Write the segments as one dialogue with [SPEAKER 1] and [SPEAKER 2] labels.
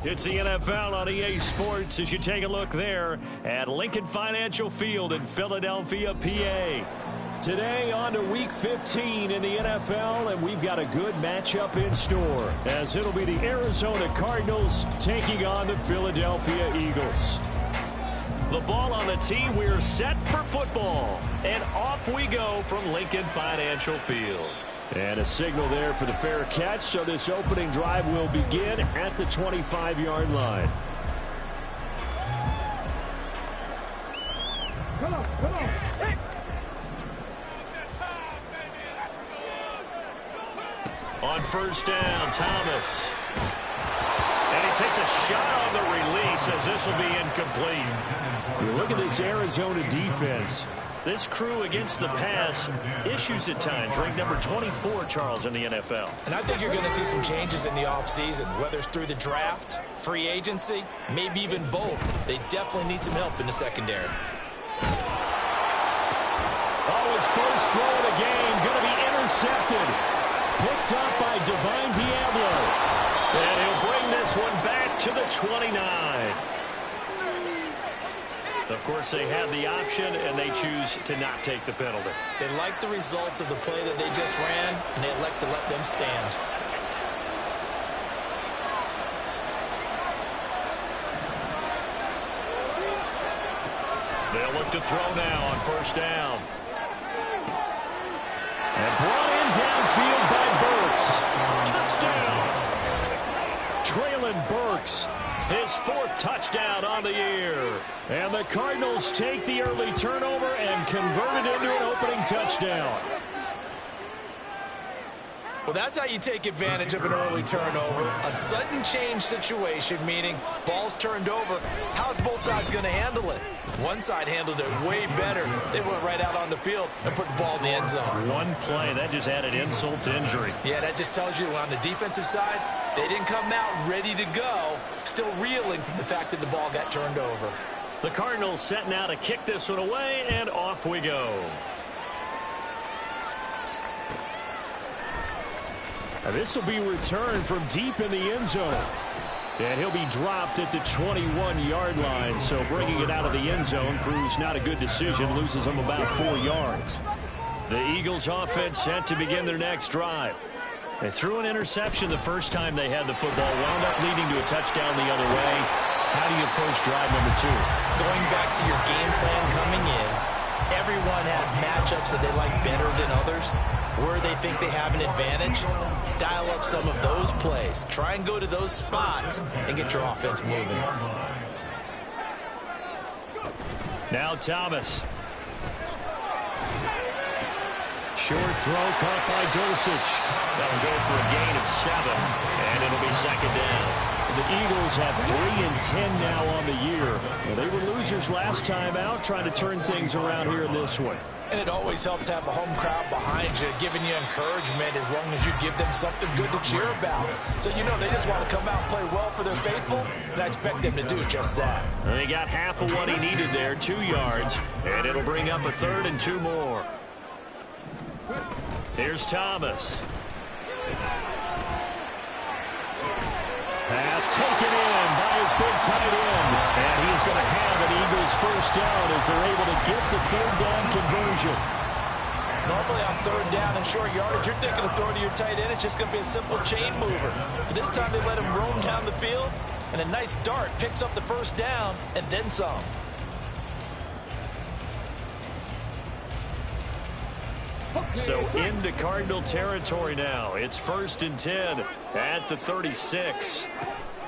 [SPEAKER 1] It's the NFL on EA Sports as you take a look there at Lincoln Financial Field in Philadelphia, PA. Today on to Week 15 in the NFL, and we've got a good matchup in store as it'll be the Arizona Cardinals taking on the Philadelphia Eagles. The ball on the tee, we're set for football, and off we go from Lincoln Financial Field. And a signal there for the fair catch, so this opening drive will begin at the 25-yard line.
[SPEAKER 2] Come on. Hey.
[SPEAKER 1] On first down, Thomas. And he takes a shot on the release as this will be incomplete. You look at this Arizona defense. This crew against the pass, issues at times, ranked number 24, Charles, in the NFL.
[SPEAKER 3] And I think you're going to see some changes in the offseason, whether it's through the draft, free agency, maybe even both. They definitely need some help in the secondary.
[SPEAKER 1] Oh, his first throw of the game, going to be intercepted. Picked up by Divine Diablo. And he'll bring this one back to the 29. Of course, they had the option, and they choose to not take the penalty.
[SPEAKER 3] They like the results of the play that they just ran, and they elect to let them stand.
[SPEAKER 1] They'll look to throw now on first down. And brought in downfield by Burks. Touchdown! Traylon Burks. His fourth touchdown on the year. And the Cardinals take the early turnover and convert it into an opening touchdown.
[SPEAKER 3] Well, that's how you take advantage of an early turnover. A sudden change situation, meaning ball's turned over. How's both sides going to handle it? One side handled it way better. They went right out on the field and put the ball in the end zone.
[SPEAKER 1] One play, that just added insult to injury.
[SPEAKER 3] Yeah, that just tells you on the defensive side, they didn't come out ready to go, still reeling from the fact that the ball got turned over.
[SPEAKER 1] The Cardinals setting out to kick this one away, and off we go. Now this will be returned from deep in the end zone. And he'll be dropped at the 21-yard line, so bringing it out of the end zone proves not a good decision, loses him about 4 yards. The Eagles offense set to begin their next drive. They threw an interception the first time they had the football, wound up leading to a touchdown the other way. How do you approach drive number 2?
[SPEAKER 3] Going back to your game plan coming in, everyone has matchups that they like better than others. Where they think they have an advantage, dial up some of those plays. Try and go to those spots and get your offense moving.
[SPEAKER 1] Now Thomas. Short throw caught by Dulcich. That'll go for a gain of 7, and it'll be second down. The Eagles have 3-10 now on the year. Well, they were losers last time out, trying to turn things around here in this one.
[SPEAKER 3] And it always helps to have a home crowd behind you, giving you encouragement as long as you give them something good to cheer about. So, you know, they just want to come out and play well for their faithful, and I expect them to do just that.
[SPEAKER 1] They got half of what he needed there, 2 yards, and it'll bring up a 3rd and 2 more. Here's Thomas. Pass taken in by his big tight end. And he's going to have an Eagles first down as they're able to get the 3rd down conversion.
[SPEAKER 3] Normally on 3rd down and short yardage, you're thinking of throwing to your tight end. It's just going to be a simple chain mover. But this time they let him roam down the field, and a nice dart picks up the first down and then some.
[SPEAKER 1] So into Cardinal territory now. It's 1st and 10 at the 36.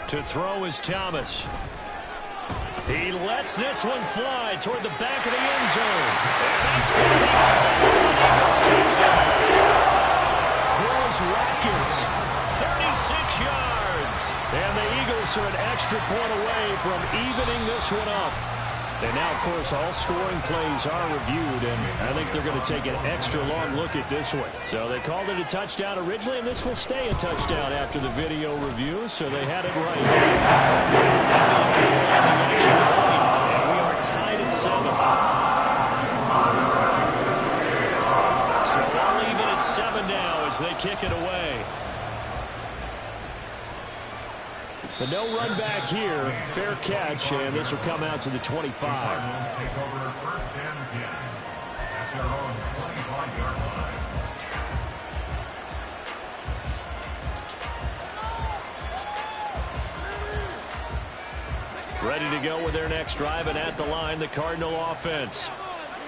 [SPEAKER 1] To throw is Thomas. He lets this one fly toward the back of the end zone. And that's going to be Eagles touchdown. Crows Watkins, 36 yards. And the Eagles are an extra point away from evening this one up. And now, of course, all scoring plays are reviewed, and I think they're going to take an extra long look at this one. So they called it a touchdown originally, and this will stay a touchdown after the video review, so they had it right. And we are tied at 7. So all even at 7 now as they kick it away. But no run back here. Fair catch, and this will come out to the 25.
[SPEAKER 2] Take over first and 10 at their own 25-yard line.
[SPEAKER 1] Ready to go with their next drive, and at the line, the Cardinal offense.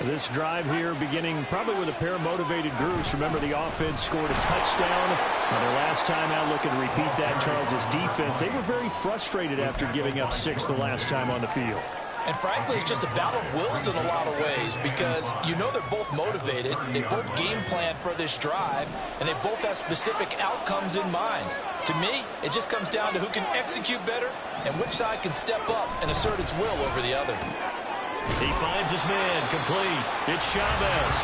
[SPEAKER 1] This drive here beginning probably with a pair of motivated groups. Remember, the offense scored a touchdown. Their last time out, looking to repeat that. Charles's defense, they were very frustrated after giving up 6 the last time on the field.
[SPEAKER 3] And frankly, it's just a battle of wills in a lot of ways because you know they're both motivated. They both game plan for this drive, and they both have specific outcomes in mind. To me, it just comes down to who can execute better and which side can step up and assert its will over the other.
[SPEAKER 1] He finds his man, complete. It's Chavez.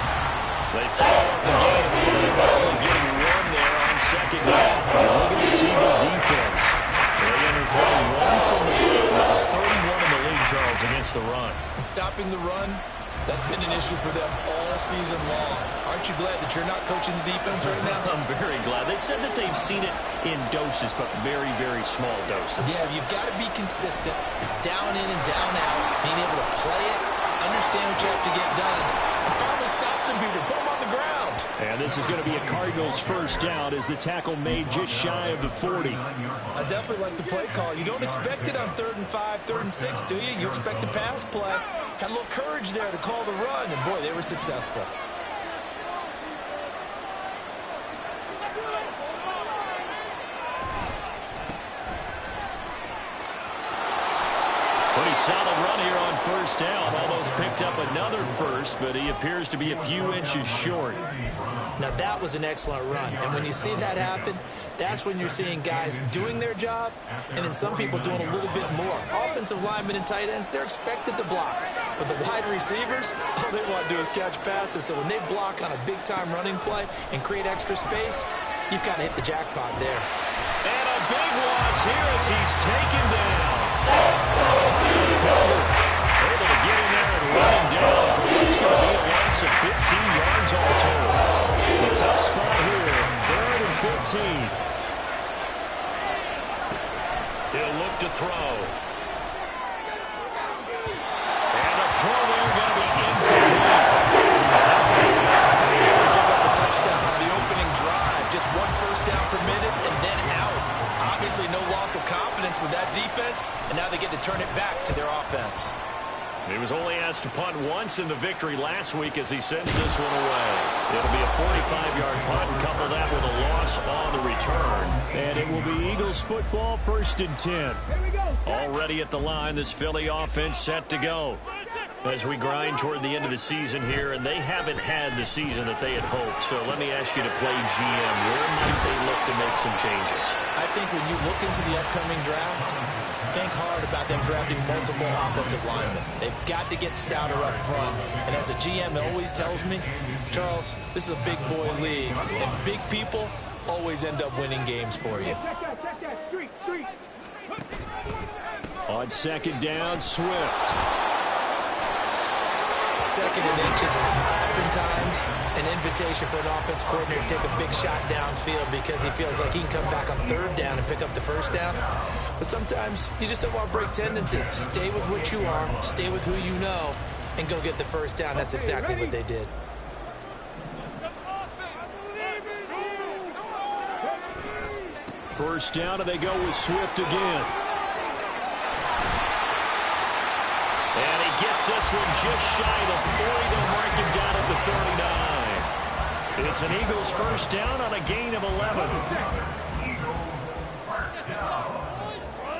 [SPEAKER 1] They follow up the game, only getting one there on second down. Look at this Eagle defense. They enter play 1 from the field, number 31 in the league, Charles, against the run.
[SPEAKER 3] And stopping the run, that's been an issue for them all season long. Aren't you glad that you're not coaching the defense right now?
[SPEAKER 1] I'm very glad. They said that they've seen it in doses, but very, very small doses.
[SPEAKER 3] Yeah, you've got to be consistent. It's down in and down out, being able to play it, understand what you have to get done, and finally stop some people, put them on the ground.
[SPEAKER 1] And this is going to be a Cardinals first down as the tackle made just shy of the 40.
[SPEAKER 3] I definitely like the play call. You don't expect it on 3rd and 5, 3rd and 6, do you? You expect a pass play. Had a little courage there to call the run, and boy, they were successful.
[SPEAKER 1] Pretty solid run here on first down. Almost picked up another first, but he appears to be a few inches short.
[SPEAKER 3] Now, that was an excellent run. And when you see that happen, that's when you're seeing guys doing their job and then some people doing a little bit more. Offensive linemen and tight ends, they're expected to block. But the wide receivers, all they want to do is catch passes. So when they block on a big-time running play and create extra space, you've kind of hit the jackpot there.
[SPEAKER 1] And a big loss here as he's taken down. Able to get in there and run him down for what's going to be a loss of 15 yards all total. A tough spot here, 3rd and 15. He'll look to throw. And a throw there going to be incomplete.
[SPEAKER 3] That's a good bounce back to give up a touchdown on the opening drive. Just 1 first down permitted and then out. Obviously no loss of confidence with that defense, and now they get to turn it back to their offense.
[SPEAKER 1] He was only asked to punt once in the victory last week as he sends this one away. It'll be a 45-yard punt and couple that with a loss on the return. And it will be Eagles football, 1st and 10. Already at the line, this Philly offense set to go as we grind toward the end of the season here, and they haven't had the season that they had hoped. So let me ask you to play GM. Where might they look to make some changes?
[SPEAKER 3] I think when you look into the upcoming draft, think hard about them drafting multiple offensive linemen. They've got to get stouter up front. And as a GM always tells me, Charles, this is a big boy league, and big people always end up winning games for you.
[SPEAKER 1] On second down, Swift.
[SPEAKER 3] 2nd and inches is oftentimes an invitation for an offense coordinator to take a big shot downfield because he feels like he can come back on 3rd down and pick up the first down. But sometimes you just don't want to break tendency. Stay with what you are, stay with who you know, and go get the first down. That's exactly what they did.
[SPEAKER 1] First down, and they go with Swift again. And he gets this one just shy of the 40. They'll mark him down at the 39. It's an Eagles first down on a gain of 11.
[SPEAKER 2] Eagles first down.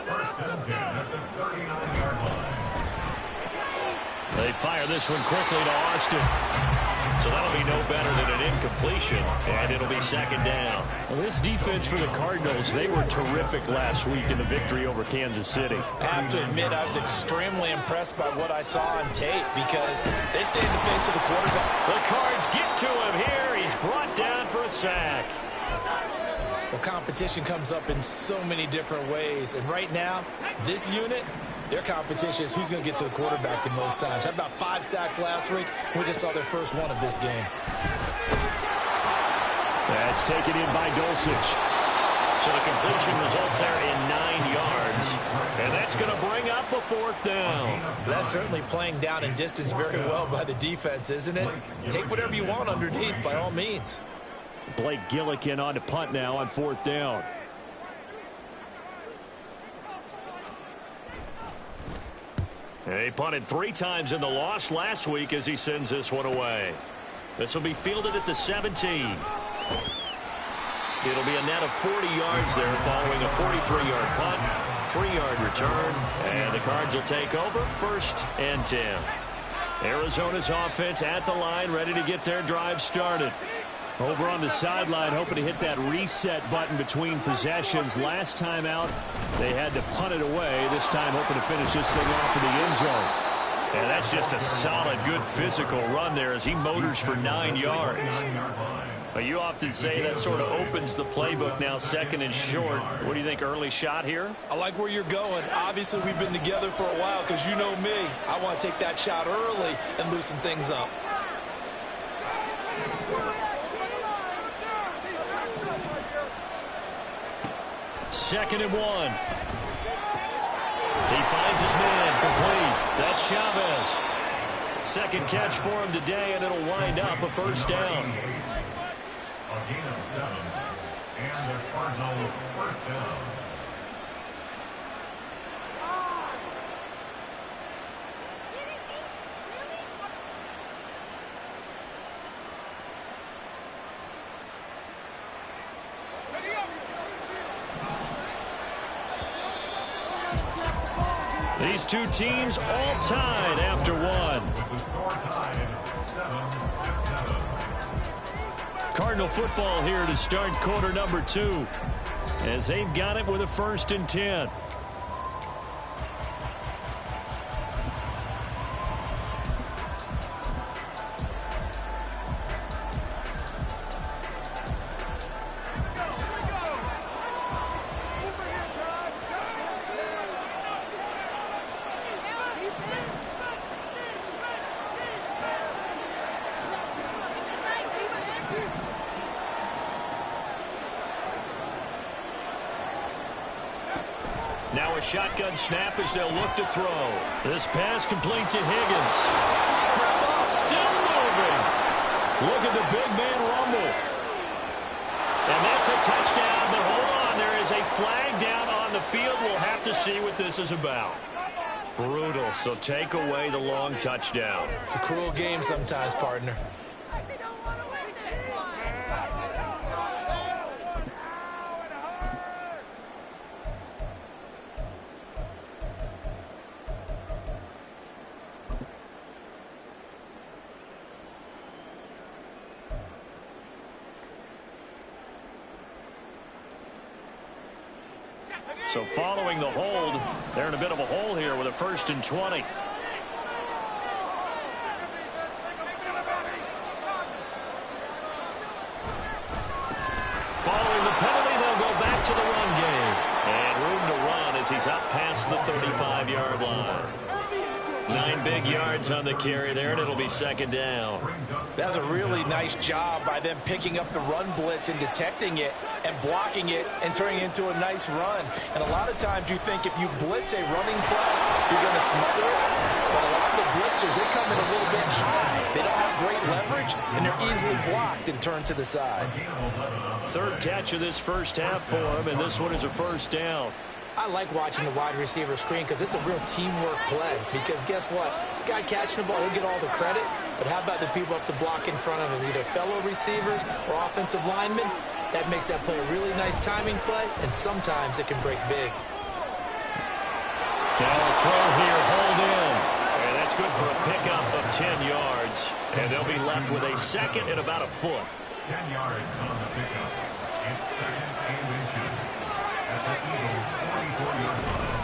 [SPEAKER 2] 1st and 10 at the 39-yard line.
[SPEAKER 1] They fire this one quickly to Austin. So that'll be no better than an incompletion, and it'll be 2nd down. Well, this defense for the Cardinals, they were terrific last week in the victory over Kansas City.
[SPEAKER 3] I have to admit, I was extremely impressed by what I saw on tape because they stayed in the face of the quarterback.
[SPEAKER 1] The Cards get to him here. He's brought down for a sack.
[SPEAKER 3] Well, competition comes up in so many different ways, and right now, this unit, their competition is who's going to get to the quarterback the most times. Had about 5 sacks last week. We just saw their first one of this game.
[SPEAKER 1] That's taken in by Dulcich. So the completion results there in 9 yards. And that's going to bring up a 4th down.
[SPEAKER 3] That's certainly playing down in distance very well by the defense, isn't it? Take whatever you want underneath, by all means.
[SPEAKER 1] Blake Gillikin on to punt now on 4th down. And he punted 3 times in the loss last week as he sends this one away. This will be fielded at the 17. It'll be a net of 40 yards there following a 43-yard punt, 3-yard return, and the Cards will take over 1st and 10. Arizona's offense at the line, ready to get their drive started. Over on the sideline, hoping to hit that reset button between possessions. Last time out, they had to punt it away. This time, hoping to finish this thing off in the end zone. And that's just a solid, good physical run there as he motors for 9 yards. But you often say that sort of opens the playbook now, 2nd and short. What do you think, early shot here?
[SPEAKER 3] I like where you're going. Obviously, we've been together for a while because you know me. I want to take that shot early and loosen things up.
[SPEAKER 1] Second and 1. He finds his man complete. That's Chavez. 2nd catch for him today, and it'll wind up a 1st down.
[SPEAKER 2] A gain of 7. And the Cardinal 1st down.
[SPEAKER 1] These two teams all tied after 1.
[SPEAKER 2] With the score tied 7-7.
[SPEAKER 1] Cardinal football here to start quarter number 2 as they've got it with a 1st and 10. Now a shotgun snap as they'll look to throw. This pass complete to Higgins. Still moving. Look at the big man rumble. And that's a touchdown, but hold on. There is a flag down on the field. We'll have to see what this is about. Brutal, so take away the long touchdown.
[SPEAKER 3] It's a cruel game sometimes, partner.
[SPEAKER 1] So following the hold, they're in a bit of a hole here with a 1st and 20. Following the penalty, they'll go back to the run game. And room to run as he's up past the 35-yard line. 9 big yards on the carry there, and it'll be 2nd down.
[SPEAKER 3] That's a really nice job by them picking up the run blitz and detecting it and blocking it and turning it into a nice run. And a lot of times you think if you blitz a running play, you're going to smother it. But a lot of the blitzers, they come in a little bit high. They don't have great leverage, and they're easily blocked and turned to the side.
[SPEAKER 1] 3rd catch of this first half for him, and this one is a 1st down.
[SPEAKER 4] I like watching the wide receiver screen because it's a real teamwork play. Because guess what? The guy catching the ball, he'll get all the credit. But how about the people up to block in front of him, either fellow receivers or offensive linemen? That makes that play a really nice timing play, and sometimes it can break big.
[SPEAKER 1] Now a throw here, hold in. And that's good for a pickup of 10 yards. And they'll be left with a 2nd and about a foot.
[SPEAKER 2] 10 yards on the pickup. It's 2nd and inches. At the Eagles' 44-yard line.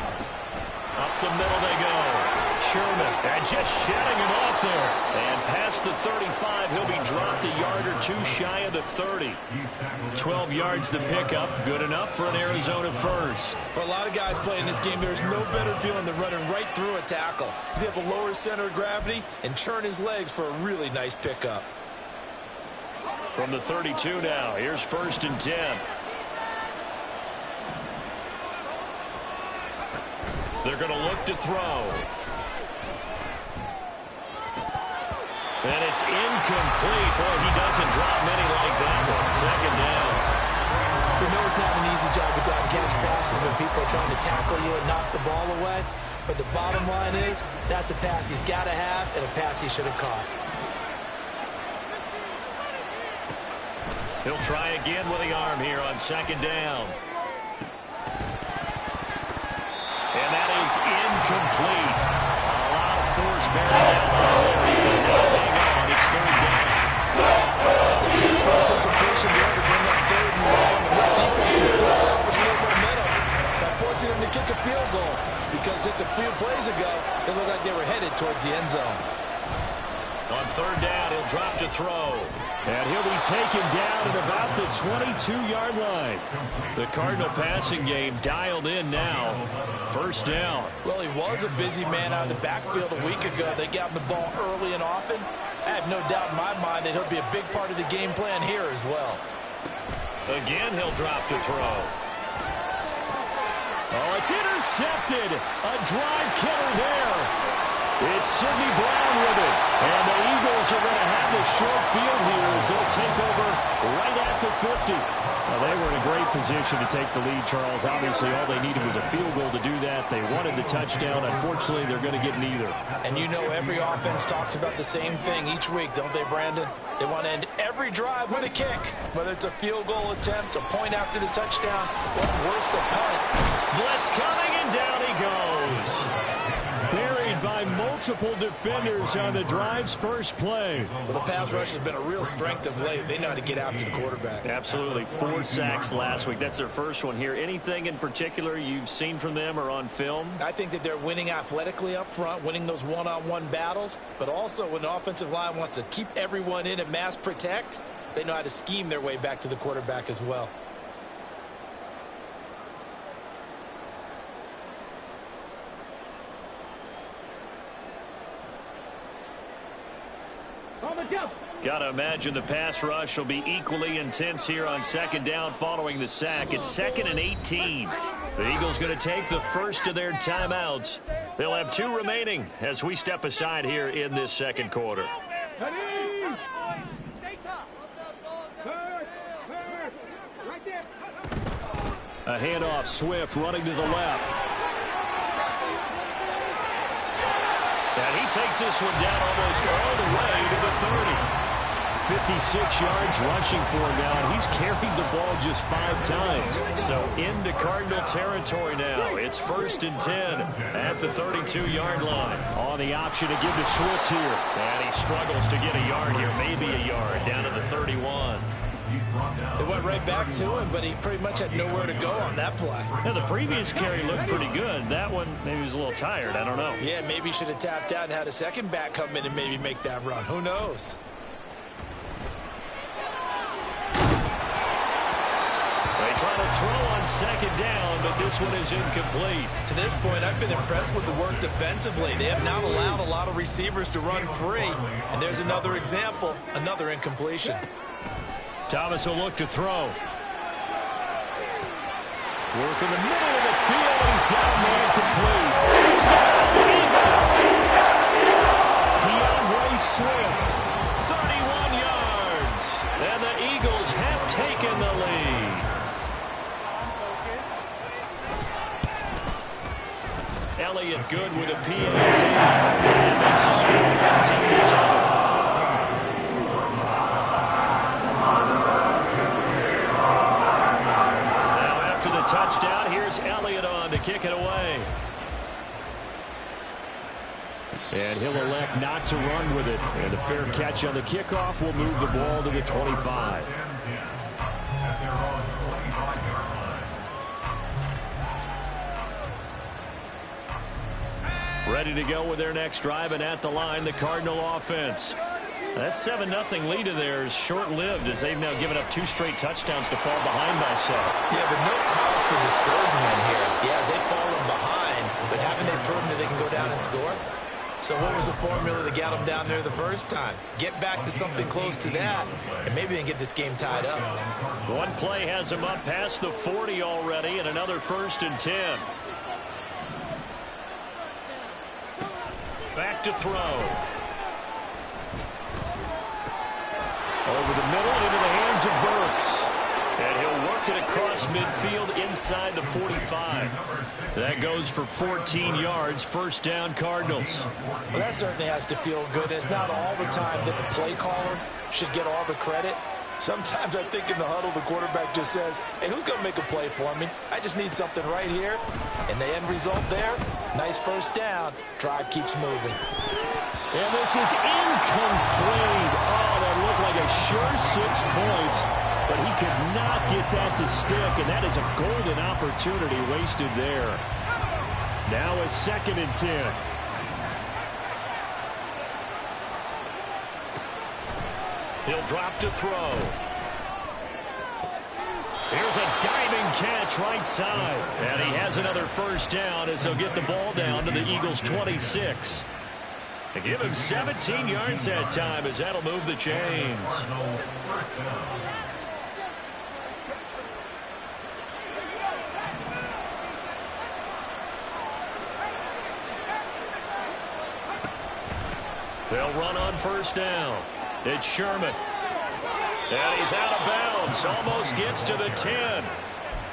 [SPEAKER 1] Up the middle they go. Sherman, and just shedding him off there. And past the 35, he'll be dropped a yard or 2 shy of the 30. 12 yards to pick up, good enough for an Arizona 1st.
[SPEAKER 3] For a lot of guys playing this game, there's no better feeling than running right through a tackle. He's able to lower his center of gravity and churn his legs for a really nice pickup.
[SPEAKER 1] From the 32 now, here's 1st and 10. They're going to look to throw. And it's incomplete. Boy, he doesn't drop many like that one. Second down.
[SPEAKER 4] We know it's not an easy job to go out and catch passes when people are trying to tackle you and knock the ball away. But the bottom line is, that's a pass he's got to have and a pass he should have caught.
[SPEAKER 1] He'll try again with the arm here on second down. And that is incomplete. A lot of force bearing down on there. Hang on, it's third down.
[SPEAKER 4] That's a big force incompletion there to bring up third and long. And this defense can still salvage a little momentum by forcing them to kick a field goal. Because just a few plays ago, it looked like they were headed towards the end zone.
[SPEAKER 1] On third down, he'll drop to throw. And he'll be taken down at about the 22-yard line. The Cardinal passing game dialed in now. First down.
[SPEAKER 4] Well, he was a busy man out of the backfield a week ago. They got him the ball early and often. I have no doubt in my mind that he'll be a big part of the game plan here as well.
[SPEAKER 1] Again, he'll drop to throw. Oh, it's intercepted. A drive killer there. It's Sidney Brown with it. And the Eagles are going to have the short field here as they'll take over right at the 50. Well, they were in a great position to take the lead, Charles. Obviously, all they needed was a field goal to do that. They wanted the touchdown. Unfortunately, they're going to get neither.
[SPEAKER 4] And you know every offense talks about the same thing each week, don't they, Brandon? They want to end every drive with a kick, whether it's a field goal attempt, a point after the touchdown, or worse, a punt.
[SPEAKER 1] Blitz coming, and down he goes. Buried by multiple defenders on the drive's first play.
[SPEAKER 4] Well, the pass rush has been a real strength of late. They know how to get after the quarterback.
[SPEAKER 1] Absolutely. 4 sacks last week. That's their first one here. Anything in particular you've seen from them or on film?
[SPEAKER 4] I think that they're winning athletically up front, winning those one-on-one battles, but also when the offensive line wants to keep everyone in and mass protect, they know how to scheme their way back to the quarterback as well.
[SPEAKER 1] Got to imagine the pass rush will be equally intense here on second down following the sack. It's 2nd and 18. The Eagles going to take the first of their timeouts. They'll have 2 remaining as we step aside here in this second quarter. A handoff, Swift running to the left. And he takes this one down almost all the way to the 30. 56 yards rushing for him now, and he's carried the ball just 5 times. So into Cardinal territory now. It's 1st and 10 at the 32-yard line. On the option to give to Swift here. And he struggles to get a yard here, maybe a yard, down to the 31.
[SPEAKER 4] They went right back to him, but he pretty much had nowhere to go on that play.
[SPEAKER 1] Now, the previous carry looked pretty good. That one, maybe he was a little tired. I don't know.
[SPEAKER 4] Yeah, maybe he should have tapped out and had a second back come in and maybe make that run. Who knows?
[SPEAKER 1] They try to throw on second down, but this one is incomplete.
[SPEAKER 4] To this point, I've been impressed with the work defensively. They have not allowed a lot of receivers to run free. And there's another example, another incompletion.
[SPEAKER 1] Thomas will look to throw. Work in the middle of the field, and he's got a man complete. Touchdown, Eagles! DeAndre Swift, 31 yards. And the Eagles have taken the lead. Elliott good with a PAT. And it makes the score 14-7. Touchdown. Here's Elliott on to kick it away. And he'll elect not to run with it. And a fair catch on the kickoff will move the ball to the 25. Ready to go with their next drive, and at the line, the Cardinal offense. That 7-0 lead of theirs short-lived as they've now given up 2 straight touchdowns to fall behind by 7.
[SPEAKER 4] Yeah, but no cause for discouragement here. Yeah, they've fallen behind, but haven't they proven that they can go down and score? So what was the formula that got them down there the first time? Get back to something close to that, and maybe they can get this game tied up.
[SPEAKER 1] One play has them up past the 40 already, and another 1st and 10. Back to throw. Over the middle into the hands of Burks. And he'll work it across midfield inside the 45. That goes for 14 yards. First down, Cardinals.
[SPEAKER 4] Well, that certainly has to feel good. It's not all the time that the play caller should get all the credit. Sometimes I think in the huddle, the quarterback just says, hey, who's going to make a play for me? I just need something right here. And the end result there, nice first down. Drive keeps moving.
[SPEAKER 1] And this is incomplete. Oh, that looked like a sure 6 points. But he could not get that to stick, and that is a golden opportunity wasted there. Now a 2nd and 10. He'll drop to throw. Here's a diving catch right side. And he has another first down as he'll get the ball down to the Eagles' 26. They give him 17 yards that time as that'll move the chains. They'll run on first down. It's Sherman. And he's out of bounds. Almost gets to the 10.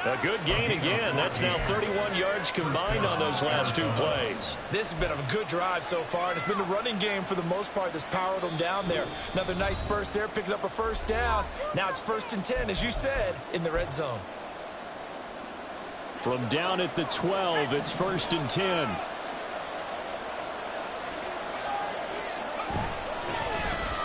[SPEAKER 1] A good gain again. That's now 31 yards combined on those last 2 plays.
[SPEAKER 4] This has been a good drive so far. It's been the running game for the most part that's powered them down there. Another nice burst there, picking up a first down. Now it's 1st and 10, as you said, in the red zone.
[SPEAKER 1] From down at the 12, it's 1st and 10.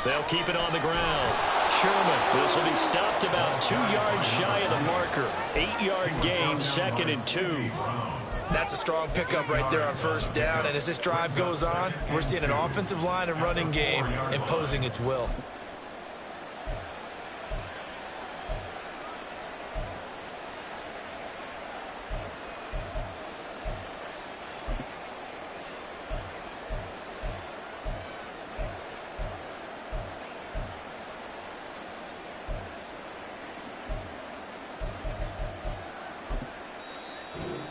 [SPEAKER 1] They'll keep it on the ground. Sherman, this will be stopped about 2 yards shy of the marker. 8-yard gain, 2nd and 2.
[SPEAKER 4] That's a strong pickup right there on first down. And as this drive goes on, we're seeing an offensive line and running game imposing its will.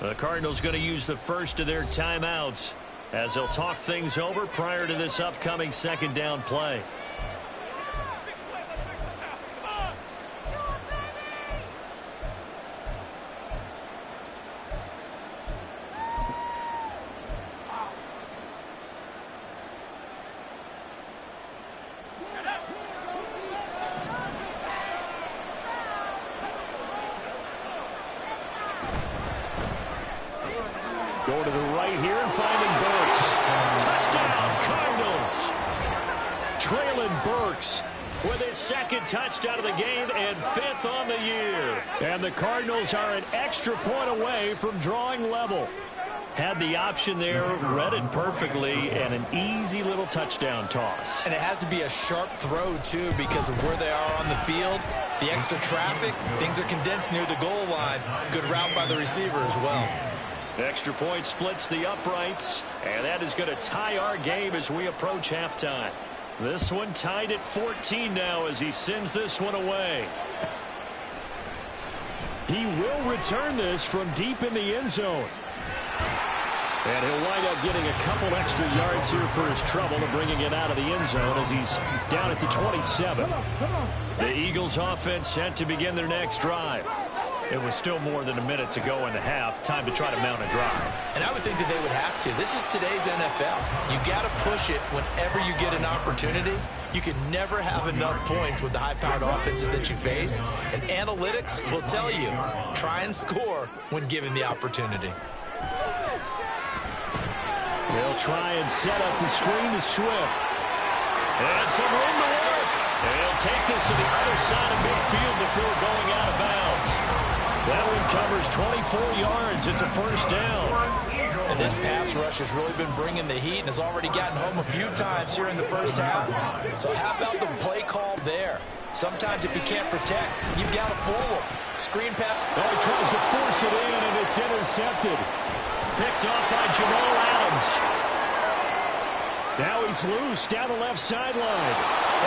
[SPEAKER 1] The Cardinals going to use the first of their timeouts as they'll talk things over prior to this upcoming 2nd down play. Going to the right here and finding Burks. Touchdown, Cardinals. Traylon Burks with his 2nd touchdown of the game and 5th on the year. And the Cardinals are an extra point away from drawing level. Had the option there, read it perfectly, and an easy little touchdown toss.
[SPEAKER 4] And it has to be a sharp throw, too, because of where they are on the field. The extra traffic, things are condensed near the goal line. Good route by the receiver as well.
[SPEAKER 1] Extra point splits the uprights, and that is going to tie our game as we approach halftime. This one tied at 14 now as he sends this one away. He will return this from deep in the end zone. And he'll wind up getting a couple extra yards here for his trouble and bringing it out of the end zone as he's down at the 27. The Eagles offense set to begin their next drive. It was still more than a minute to go in the half. Time to try to mount a drive.
[SPEAKER 4] And I would think that they would have to. This is today's NFL. You got to push it whenever you get an opportunity. You can never have enough points with the high-powered offenses that you face. And analytics will tell you, try and score when given the opportunity.
[SPEAKER 1] They'll try and set up the screen to Swift. And some room to work. And he'll take this to the other side of midfield before going out of bounds. That one covers 24 yards. It's a first down.
[SPEAKER 4] And this pass rush has really been bringing the heat and has already gotten home a few times here in the first half. So how about the play call there? Sometimes if you can't protect, you've got to fool them. Screen pass.
[SPEAKER 1] Oh, he tries to force it in, and it's intercepted. Picked off by Jamal Adams. Now he's loose down the left sideline.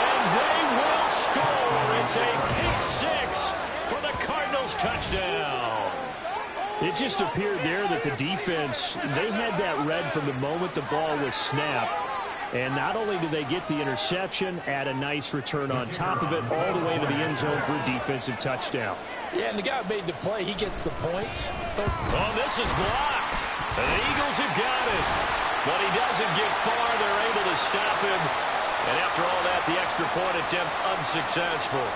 [SPEAKER 1] And they will score. It's a pick six for the Cardinals touchdown. It just appeared there that the defense, they had that read from the moment the ball was snapped. And not only did they get the interception, add a nice return on top of it, all the way into the end zone for a defensive touchdown.
[SPEAKER 4] Yeah, and the guy who made the play, he gets the points.
[SPEAKER 1] Oh, this is blocked. And the Eagles have got it. But he doesn't get far. They're able to stop him. And after all that, the extra point attempt unsuccessful.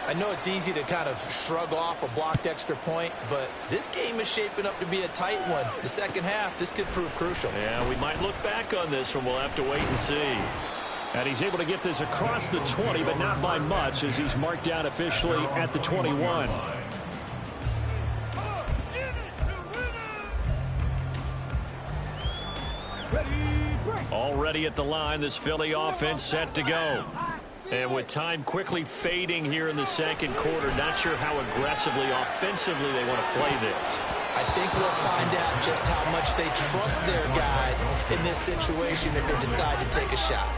[SPEAKER 4] I know it's easy to kind of shrug off a blocked extra point, but this game is shaping up to be a tight one. The second half, this could prove crucial.
[SPEAKER 1] Yeah, we might look back on this one. We'll have to wait and see. And he's able to get this across the 20, but not by much, as he's marked down officially at the 21. Already at the line, this Philly offense set to go. And with time quickly fading here in the second quarter, not sure how aggressively, offensively they want to play this.
[SPEAKER 4] I think we'll find out just how much they trust their guys in this situation if they decide to take a shot.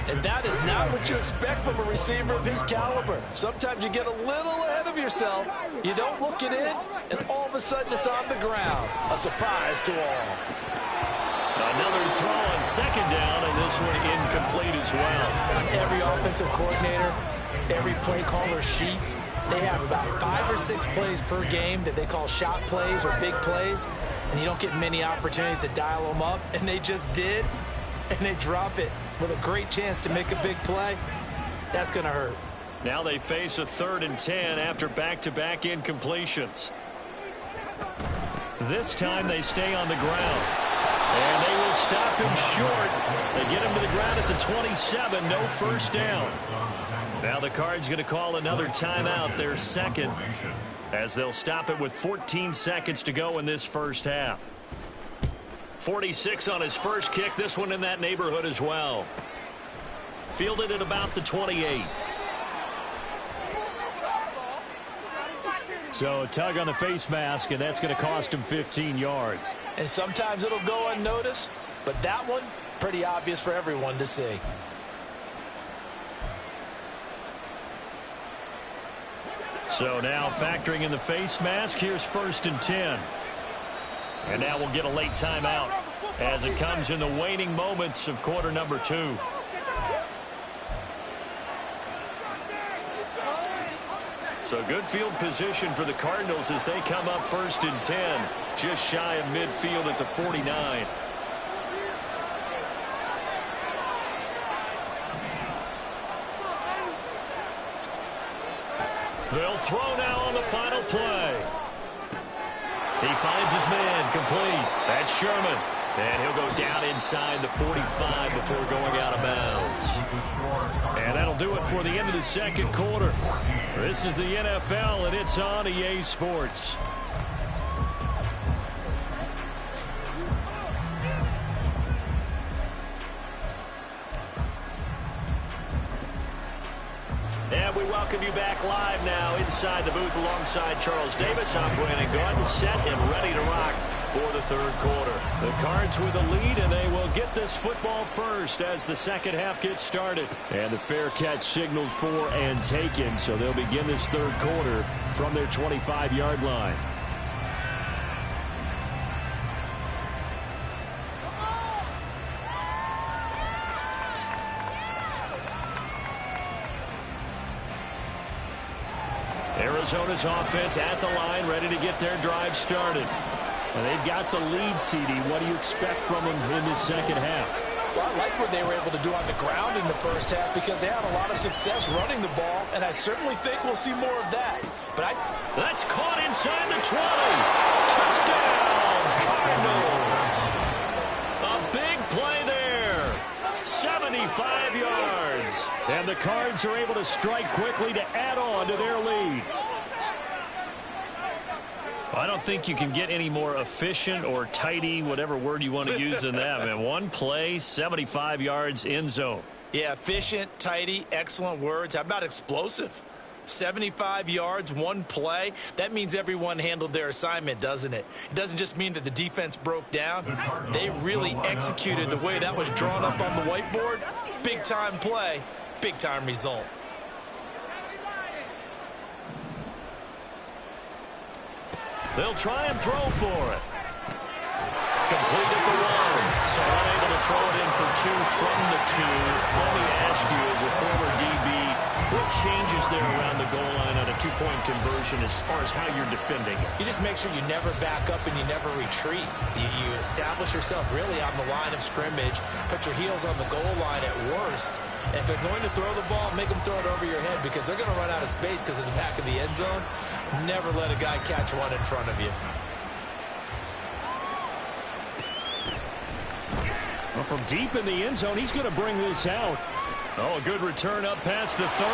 [SPEAKER 5] And that is not what you expect from a receiver of his caliber. Sometimes you get a little ahead of yourself. You don't look it in, and all of a sudden it's on the ground. A surprise to all.
[SPEAKER 1] Another throw on second down, and this one incomplete as well.
[SPEAKER 4] On every offensive coordinator, every play caller sheet, they have about 5 or 6 plays per game that they call shot plays or big plays, and you don't get many opportunities to dial them up, and they just did, and they drop it with a great chance to make a big play. That's going to hurt.
[SPEAKER 1] Now they face a 3rd and 10 after back-to-back incompletions. This time they stay on the ground. And they will stop him short. They get him to the ground at the 27. No first down. Now the Cards going to call another timeout, their second, as they'll stop it with 14 seconds to go in this first half. 46 on his first kick. This one in that neighborhood as well. Fielded at about the 28. So a tug on the face mask, and that's going to cost him 15 yards.
[SPEAKER 4] And sometimes it'll go unnoticed, but that one, pretty obvious for everyone to see.
[SPEAKER 1] So now factoring in the face mask, here's 1st and 10. And now we'll get a late timeout as it comes in the waning moments of quarter number 2. So good field position for the Cardinals as they come up 1st and 10, just shy of midfield at the 49. They'll throw now on the final play. He finds his man, complete. That's Sherman. And he'll go down inside the 45 before going out of bounds. And that'll do it for the end of the second quarter. This is the NFL, and it's on EA Sports. And we welcome you back live now inside the booth alongside Charles Davis. I'm Brandon Gordon, set and ready to rock for the third quarter. The Cards with a lead, and they will get this football first as the second half gets started. And the fair catch signaled for and taken, so they'll begin this third quarter from their 25-yard line. Arizona's offense at the line, ready to get their drive started. And they've got the lead, CD. What do you expect from them in this second half?
[SPEAKER 5] Well, I like what they were able to do on the ground in the first half because they had a lot of success running the ball, and I certainly think we'll see more of that. But
[SPEAKER 1] that's caught inside the 20. Touchdown, Cardinals. A big play there. 75 yards. And the Cards are able to strike quickly to add on to their lead. I don't think you can get any more efficient or tidy, whatever word you want to use in that, man. One play, 75 yards, end zone.
[SPEAKER 4] Yeah, efficient, tidy, excellent words. How about explosive? 75 yards, one play. That means everyone handled their assignment, doesn't it? It doesn't just mean that the defense broke down. They really executed the way that was drawn up on the whiteboard. Big-time play, big-time result.
[SPEAKER 5] 75 yards, 1 play. That means everyone handled their assignment, doesn't it? It doesn't just mean that the defense broke down. They really executed the way that was drawn up on the whiteboard. Big-time result. Big-time result.
[SPEAKER 1] They'll try and throw for it. Complete at the 1. So unable to throw it in for 2 from the 2. Let me ask you, as a former DB, what changes there around the goal line on a 2-point conversion as far as how you're defending it?
[SPEAKER 3] You just make sure you never back up and you never retreat. You establish yourself really on the line of scrimmage, put your heels on the goal line at worst, and if they're going to throw the ball, make them throw it over your head because they're going to run out of space because of the back of the end zone. Never let a guy catch one in front of you.
[SPEAKER 1] Well, from deep in the end zone, he's going to bring this out. Oh, a good return up past the 30.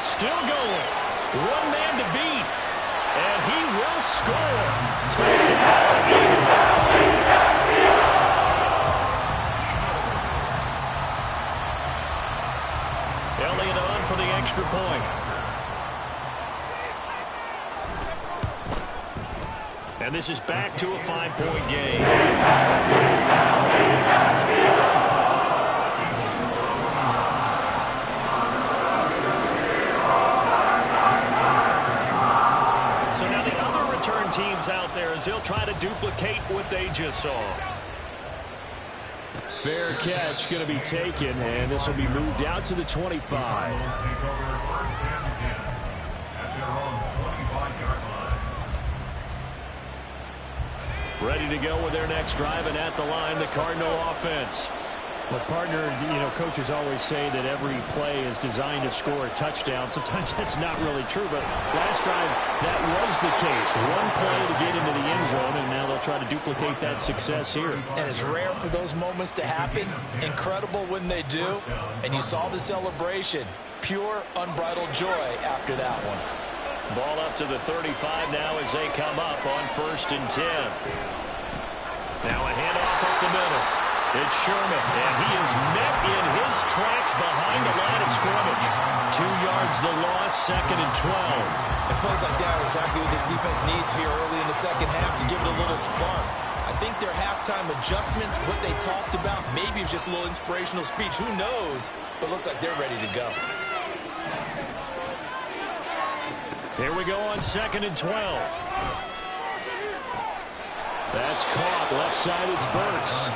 [SPEAKER 1] Still going. One man to beat. And he will score. Touchdown, Eagles. Elliott on for the extra point. And this is back to a 5-point game. Teams out there as they'll try to duplicate what they just saw. Fair catch going to be taken, and this will be moved out to the 25. Ready to go with their next drive, and at the line, the Cardinal offense. But partner, coaches always say that every play is designed to score a touchdown. Sometimes that's not really true, but last drive, that was the case. One play to get into the end zone, and now they'll try to duplicate that success here.
[SPEAKER 3] And it's rare for those moments to happen. Incredible when they do. And you saw the celebration. Pure, unbridled joy after that one.
[SPEAKER 1] Ball up to the 35 now as they come up on 1st and 10. Now a handoff up the middle. It's Sherman, and he is met in his tracks behind the line of scrimmage. 2 yards the loss, 2nd and 12.
[SPEAKER 3] And plays like that are exactly what this defense needs here early in the second half to give it a little spark. I think their halftime adjustments, what they talked about, maybe it's just a little inspirational speech. Who knows? But looks like they're ready to go.
[SPEAKER 1] Here we go on 2nd and 12. That's caught. Left side, it's Burks.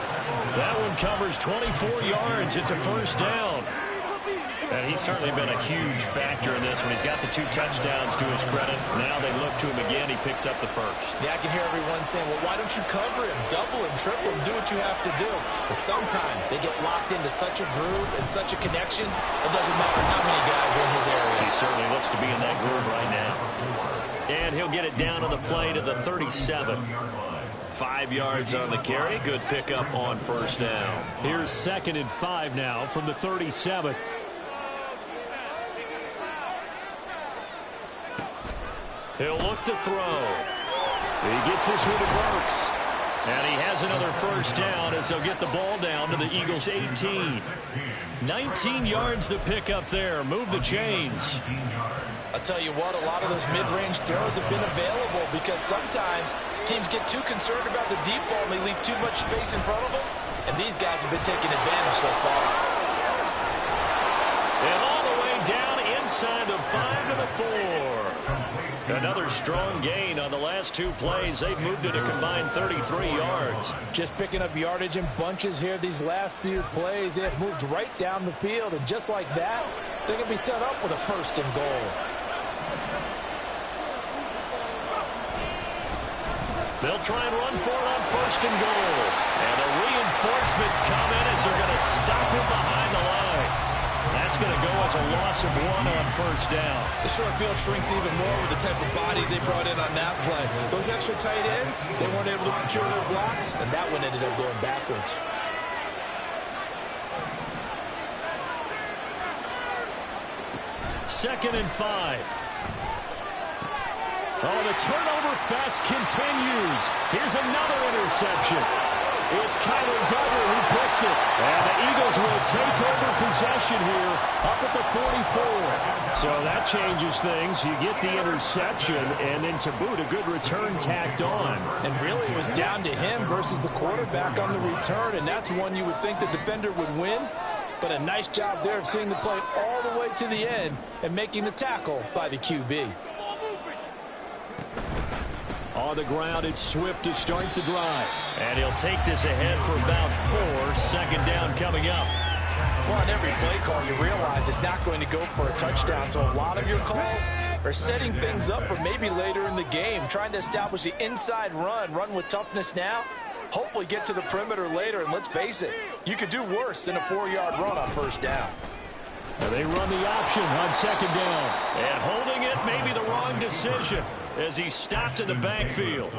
[SPEAKER 1] That one covers 24 yards. It's a 1st down. And he's certainly been a huge factor in this one. He's got the 2 touchdowns to his credit. Now they look to him again. He picks up the 1st.
[SPEAKER 3] Yeah, I can hear everyone saying, well, why don't you cover him, double him, triple him, do what you have to do. But sometimes they get locked into such a groove and such a connection, it doesn't matter how many guys are in his area.
[SPEAKER 1] He certainly looks to be in that groove right now. And he'll get it down on the play to the 37. 5 yards on the carry. Good pickup on 1st down. Here's 2nd and 5 now from the 37. He'll look to throw. He gets this one to Burks. And he has another 1st down as they'll get the ball down to the Eagles' 18. 19 yards to pick up there. Move the chains.
[SPEAKER 3] I'll tell you what, a lot of those mid-range throws have been available because sometimes teams get too concerned about the deep ball and they leave too much space in front of them. And these guys have been taking advantage so far.
[SPEAKER 1] And all the way down inside the 5 to the 4. Another strong gain on the last 2 plays. They've moved it a combined 33 yards.
[SPEAKER 4] Just picking up yardage in bunches here these last few plays. They've moved right down the field, and just like that, they're going to be set up with a 1st and goal.
[SPEAKER 1] They'll try and run for it on 1st and goal. And the reinforcements come in as they're going to stop him behind the line. That's going to go as a loss of 1 on 1st down.
[SPEAKER 3] The short field shrinks even more with the type of bodies they brought in on that play. Those extra tight ends, they weren't able to secure their blocks, and that one ended up going backwards.
[SPEAKER 1] Second and 5. Oh, the turnover fest continues. Here's another interception. It's Kyler Duggar who picks it. And the Eagles will take over possession here up at the 44. So that changes things. You get the interception, and then to boot, a good return tacked on.
[SPEAKER 4] And really it was down to him versus the quarterback on the return, and that's one you would think the defender would win. But a nice job there of seeing the play all the way to the end and making the tackle by the QB.
[SPEAKER 1] On the ground, it's Swift to start the drive. And he'll take this ahead for about 4. Second down coming up.
[SPEAKER 4] Well, on every play call, you realize it's not going to go for a touchdown. So a lot of your calls are setting things up for maybe later in the game, trying to establish the inside run with toughness now, hopefully get to the perimeter later. And let's face it, you could do worse than a 4-yard run on first down.
[SPEAKER 1] They run the option on second down. And holding it may be the wrong decision as he stopped in the backfield.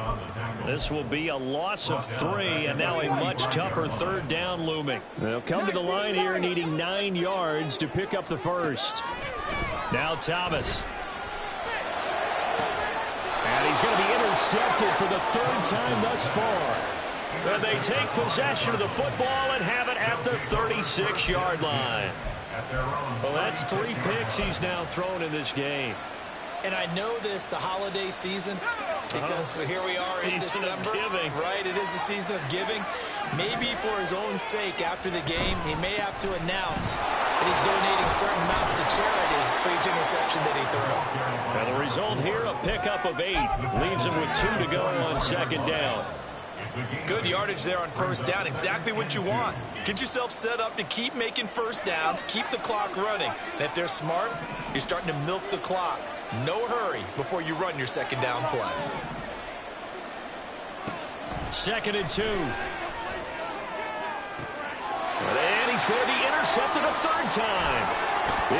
[SPEAKER 1] This will be a loss of 3, and now a much tougher third down looming. They'll come to the line here needing 9 yards to pick up the first. Now Thomas. And he's going to be intercepted for the 3rd time thus far. And they take possession of the football and have it at the 36-yard line. Well, that's 3 picks he's now thrown in this game.
[SPEAKER 4] And I know this, the holiday season, because here we are in December. Right, it is the season of giving. Maybe for his own sake, after the game, he may have to announce that he's donating certain amounts to charity for each interception that he threw.
[SPEAKER 1] Now the result here, a pickup of 8. Leaves him with 2 to go on second down.
[SPEAKER 3] Good yardage there on first down. Exactly what you want. Get yourself set up to keep making first downs, keep the clock running. And if they're smart, you're starting to milk the clock. No hurry before you run your second down play.
[SPEAKER 1] 2nd and 2. And he's going to be intercepted a 3rd time.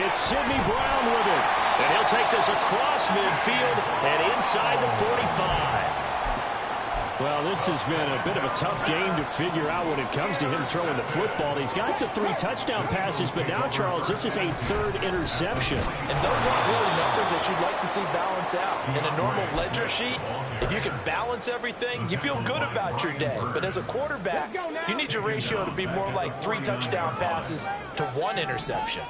[SPEAKER 1] It's Sidney Brown with it. And he'll take this across midfield and inside the 45. Well, this has been a bit of a tough game to figure out when it comes to him throwing the football. He's got the 3 touchdown passes, but now, Charles, this is a 3rd interception.
[SPEAKER 4] And those aren't really numbers that you'd like to see balance out. In a normal ledger sheet, if you can balance everything, you feel good about your day. But as a quarterback, you need your ratio to be more like 3 touchdown passes to 1 interception.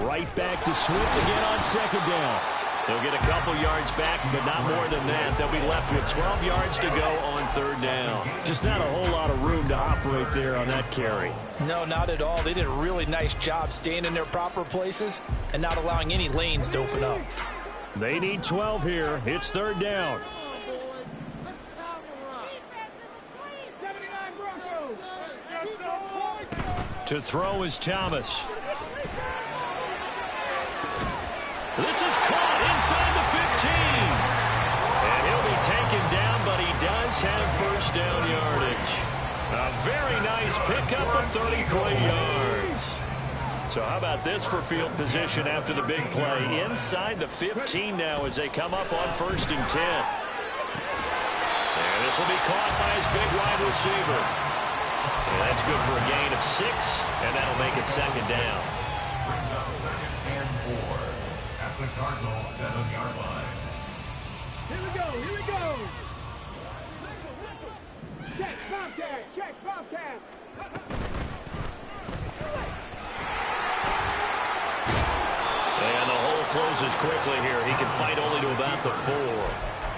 [SPEAKER 1] Right back to Swift again on second down. They'll get a couple yards back, but not more than that. They'll be left with 12 yards to go on 3rd down. Just not a whole lot of room to operate there on that carry.
[SPEAKER 4] No, not at all. They did a really nice job staying in their proper places and not allowing any lanes to open up.
[SPEAKER 1] They need 12 here. It's 3rd down. To throw is Thomas. This is caught inside the 15. And he'll be taken down, but he does have first down yardage. A very nice pickup of 33 yards. So how about this for field position after the big play? Inside the 15 now as they come up on 1st and 10. And this will be caught by his big wide receiver. And that's good for a gain of 6, and that'll make it 2nd down.
[SPEAKER 2] Brings up 2nd and 4 at the Cardinals 7-yard line.
[SPEAKER 6] Here we go, here we go. Check, Bobcat, check, Bobcat.
[SPEAKER 1] And the hole closes quickly here. He can fight only to about the 4.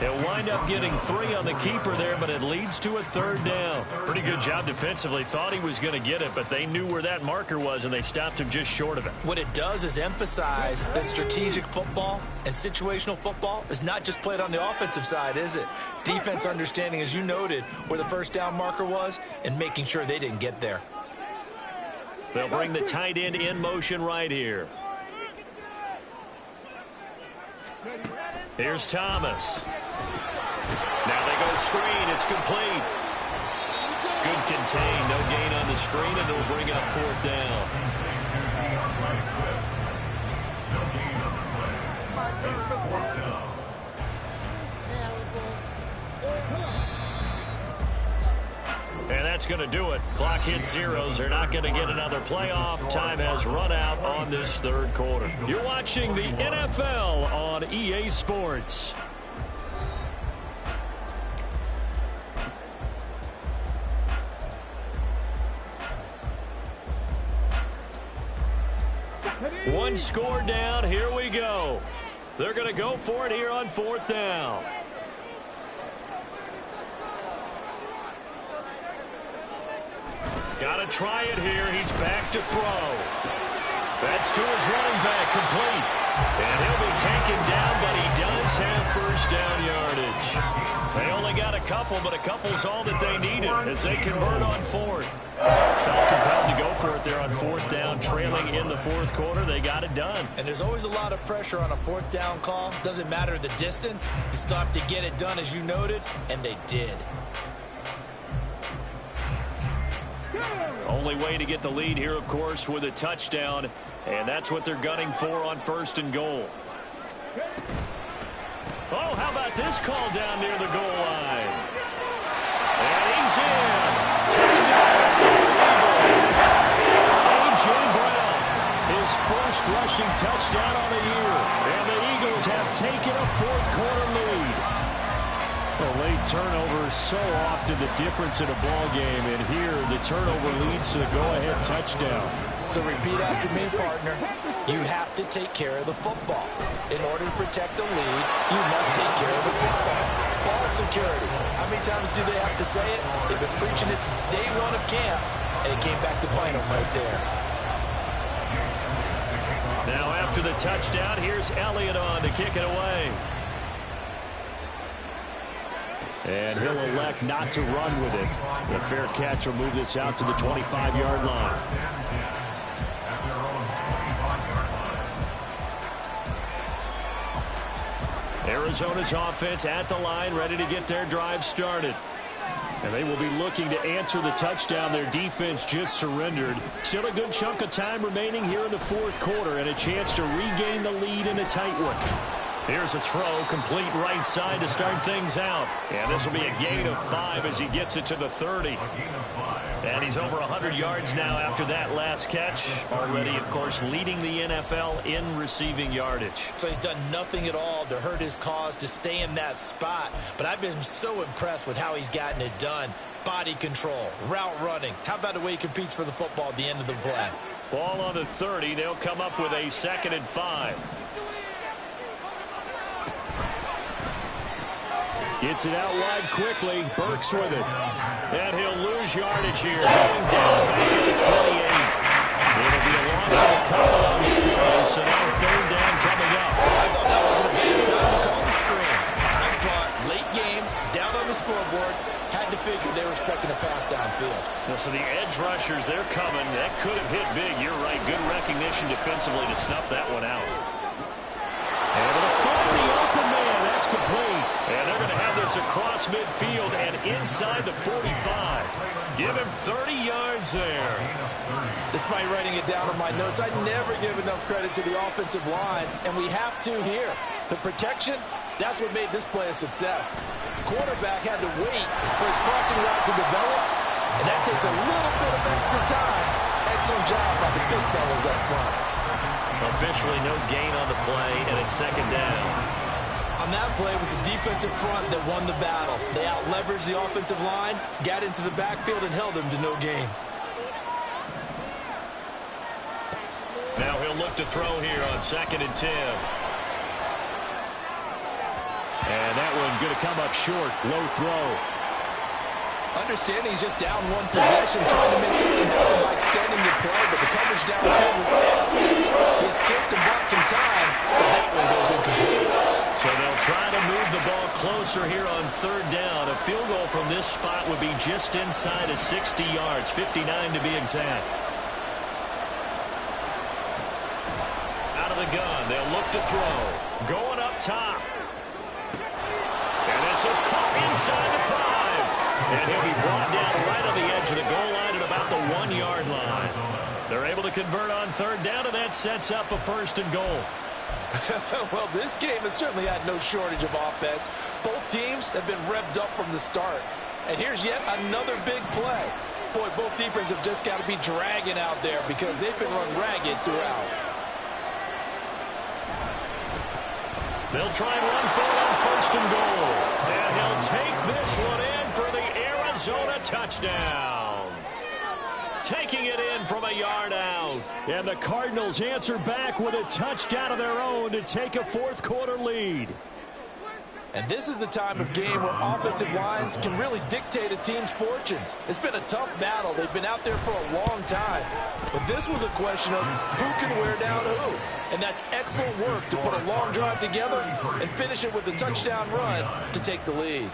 [SPEAKER 1] He'll wind up getting 3 on the keeper there, but it leads to a 3rd down. Pretty good job defensively. Thought he was going to get it, but they knew where that marker was, and they stopped him just short of it.
[SPEAKER 4] What it does is emphasize that strategic football and situational football is not just played on the offensive side, is it? Defense understanding, as you noted, where the first down marker was and making sure they didn't get there.
[SPEAKER 1] They'll bring the tight end in motion right here. Here's Thomas. Now they go screen. It's complete. Good contain. No gain on the screen, and it'll bring up 4th down. And that's going to do it. Clock hits zeros. They're not going to get another playoff. Time has run out on this 3rd quarter. You're watching the NFL on EA Sports. One score down. Here we go. They're going to go for it here on 4th down. Got to try it here. He's back to throw. That's to his running back, complete. And he'll be taken down, but he does have first down yardage. They only got a couple, but a couple's all that they needed as they convert on fourth. Felt compelled to go for it there on fourth down, trailing in the fourth quarter. They got it done.
[SPEAKER 3] And there's always a lot of pressure on a fourth down call. Doesn't matter the distance. You still have to get it done, as you noted, and they did.
[SPEAKER 1] Only way to get the lead here, of course, with a touchdown, and that's what they're gunning for on first and goal. Oh, how about this call down near the goal line? And he's in. Touchdown. A.J. Brown, his first rushing touchdown on the year, and the Eagles have taken a fourth-quarter lead. A late turnover is so often the difference in a ball game, and here the turnover leads to the go-ahead touchdown.
[SPEAKER 3] So repeat after me, partner. You have to take care of the football. In order to protect the lead, you must take care of the football. Ball security. How many times do they have to say it? They've been preaching it since day one of camp, and it came back to bite them right there.
[SPEAKER 1] Now after the touchdown, here's Elliott on to kick it away. And he'll elect not to run with it. The fair catch will move this out to the 25-yard line. Arizona's offense at the line, ready to get their drive started. And they will be looking to answer the touchdown their defense just surrendered. Still a good chunk of time remaining here in the fourth quarter, and a chance to regain the lead in a tight one. Here's a throw, complete right side to start things out. And this will be a gain of 5 as he gets it to the 30. And he's over 100 yards now after that last catch. Already, of course, leading the NFL in receiving yardage.
[SPEAKER 3] So he's done nothing at all to hurt his cause to stay in that spot. But I've been so impressed with how he's gotten it done. Body control, route running. How about the way he competes for the football at the end of the play?
[SPEAKER 1] Ball on the 30. They'll come up with a 2nd and 5. Gets it out wide quickly. Burks with it. And he'll lose yardage here. Going down back at the 28. It'll be a loss of a couple on the play. So now 3rd down coming up.
[SPEAKER 3] I thought that wasn't a bad time to call the screen. I thought late game, down on the scoreboard, had to figure they were expecting a pass downfield.
[SPEAKER 1] So the edge rushers, they're coming. That could have hit big. You're right. Good recognition defensively to snuff that one out. Able to find the open man. That's complete. And they're going to have this across midfield and inside the 45. Give him 30 yards there.
[SPEAKER 5] Despite writing it down in my notes, I never give enough credit to the offensive line, and we have to here. The protection, that's what made this play a success. Quarterback had to wait for his crossing route to develop, and that takes a little bit of extra time. Excellent job by the big fellas up front.
[SPEAKER 1] Officially no gain on the play, and it's 2nd down.
[SPEAKER 3] On that play, it was the defensive front that won the battle. They out-leveraged the offensive line, got into the backfield, and held them to no gain.
[SPEAKER 1] Now he'll look to throw here on 2nd and 10. And that one going to come up short. Low throw.
[SPEAKER 5] Understanding he's just down one possession, trying to make something happen by extending the play, but the coverage down the field was excellent. He escaped and bought some time, but that one goes incomplete.
[SPEAKER 1] So they'll try to move the ball closer here on 3rd down. A field goal from this spot would be just inside of 60 yards, 59 to be exact. Out of the gun, they'll look to throw. Going up top. And this is caught inside the 5. And he'll be brought down right on the edge of the goal line at about the 1-yard line. They're able to convert on 3rd down, and that sets up a 1st and goal.
[SPEAKER 5] Well, this game has certainly had no shortage of offense. Both teams have been revved up from the start. And here's yet another big play. Boy, both defenses have just got to be dragging out there because they've been run ragged throughout.
[SPEAKER 1] They'll try and run for it on 1st and goal. And he'll take this one in for the Arizona touchdown. Taking it in from a yard out. And the Cardinals answer back with a touchdown of their own to take a 4th quarter lead.
[SPEAKER 5] And this is a time of game where offensive lines can really dictate a team's fortunes. It's been a tough battle. They've been out there for a long time. But this was a question of who can wear down who. And that's excellent work to put a long drive together and finish it with a touchdown run to take the lead.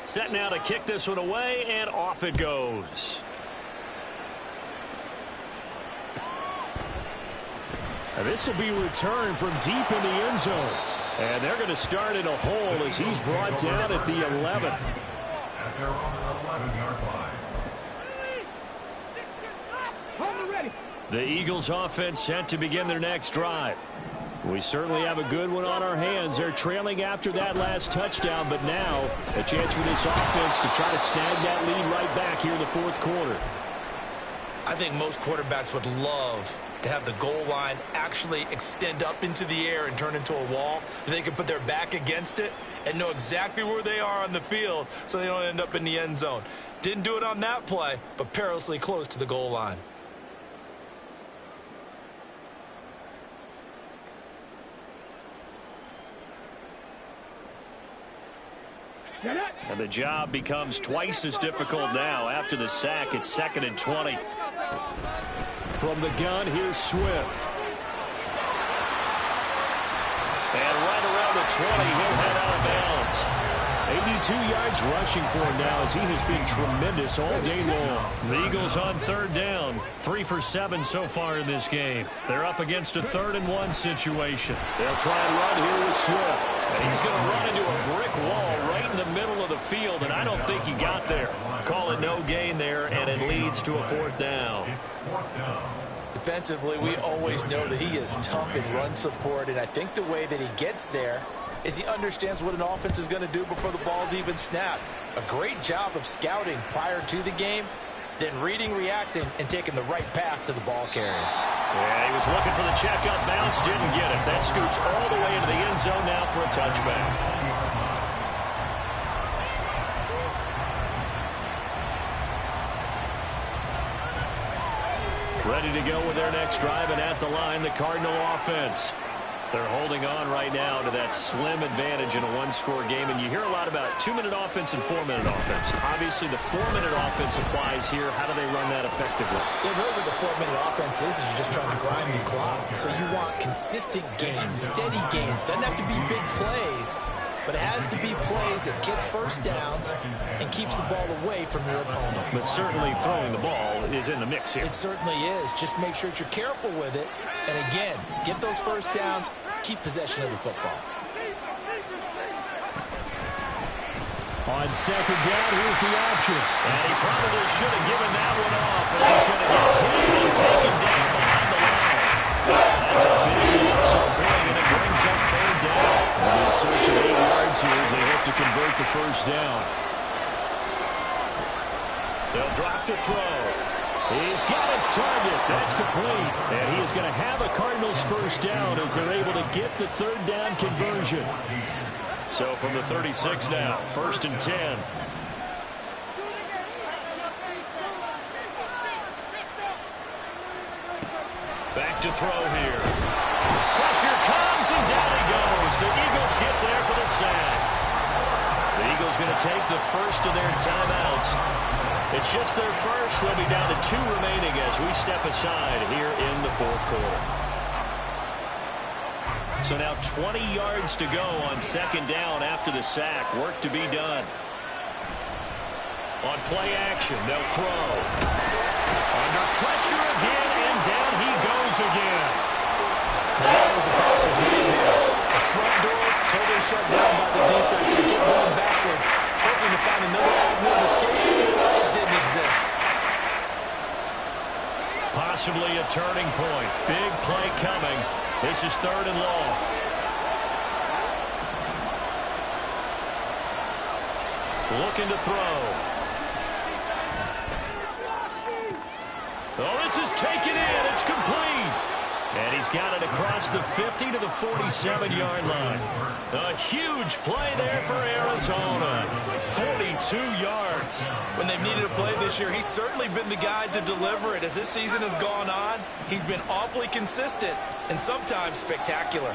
[SPEAKER 1] Set now to kick this one away, and off it goes. And this will be returned from deep in the end zone. And they're going to start in a hole as he's brought down at the 11.
[SPEAKER 2] At their own 11-yard line.
[SPEAKER 6] Hold it ready.
[SPEAKER 1] The Eagles offense set to begin their next drive. We certainly have a good one on our hands. They're trailing after that last touchdown, but now a chance for this offense to try to snag that lead right back here in the fourth quarter.
[SPEAKER 3] I think most quarterbacks would love to have the goal line actually extend up into the air and turn into a wall. They can put their back against it and know exactly where they are on the field so they don't end up in the end zone. Didn't do it on that play, but perilously close to the goal line.
[SPEAKER 1] And the job becomes twice as difficult now. After the sack, it's 2nd and 20. From the gun, here's Swift. And right around the 20, he'll head out of bounds. 82 yards rushing for him now as he has been tremendous all day long. The Eagles on 3rd down. 3 for 7 so far in this game. They're up against a 3rd and 1 situation. They'll try and run here with Swift. And he's going to run into a brick wall right in the middle of the field, and I don't think he got there. Call it no gain there, and it leads to a 4th down.
[SPEAKER 4] Defensively, we always know that he is tough in run support, and I think the way that he gets there is he understands what an offense is going to do before the ball's even snapped. A great job of scouting prior to the game, then reading, reacting, and taking the right path to the ball carrier.
[SPEAKER 1] Yeah, he was looking for the check-up bounce, didn't get it. That scoots all the way into the end zone now for a touchback. Ready to go with their next drive, and at the line, the Cardinal offense. They're holding on right now to that slim advantage in a one-score game, and you hear a lot about 2-minute offense and 4-minute offense. Obviously, the 4-minute offense applies here. How do they run that effectively?
[SPEAKER 4] Yeah, really what the 4-minute offense is you're just trying to grind the clock. So you want consistent gains, steady gains. Doesn't have to be big plays, but it has to be plays that gets first downs and keeps the ball away from your opponent.
[SPEAKER 1] But certainly throwing the ball is in the mix here.
[SPEAKER 4] It certainly is. Just make sure that you're careful with it. And again, get those first downs, keep possession of the football.
[SPEAKER 1] On 2nd down, here's the option. And he probably should have given that one off as he's going to get hit and taken down behind the line. That's a big loss of 3, and it brings up 3rd down. And in search of 8 yards here as they hope to convert the first down. They'll drop to throw. He's got his target. That's complete. And he is going to have a Cardinals first down as they're able to get the 3rd down conversion. So from the 36 now, 1st and 10. Back to throw here. Pressure comes, and down he goes. The Eagles get there for the sack. The Eagles going to take the first of their timeouts. It's just their first. They'll be down to 2 remaining as we step aside here in the 4th quarter. So now 20 yards to go on 2nd down after the sack. Work to be done. On play action, they'll throw. Under pressure again, and down he goes again.
[SPEAKER 4] Now that was a passer's nightmare. The front door totally shut down by the defense. They kept going backwards, hoping to find another avenue of escape. It didn't exist.
[SPEAKER 1] Possibly a turning point. Big play coming. This is 3rd and long. Looking to throw. Oh, this is taken in. It's complete. And he's got it across the 50 to the 47-yard line. A huge play there for Arizona. 42 yards.
[SPEAKER 3] When they've needed a play this year, he's certainly been the guy to deliver it. As this season has gone on, he's been awfully consistent and sometimes spectacular.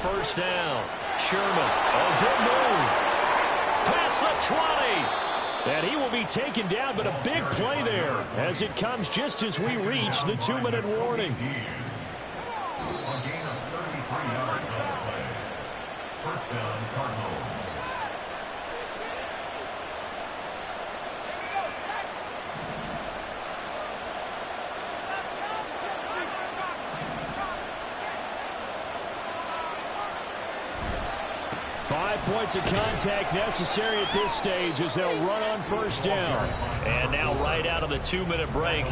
[SPEAKER 1] first down. Sherman, a good move. Past the 20. And he will be taken down, but a big play there as it comes just as we reach the 2-minute warning.
[SPEAKER 2] A gain of 33 yards on the play. First down, Cardinals.
[SPEAKER 1] Points of contact necessary at this stage as they'll run on first down. And now right out of the 2-minute break,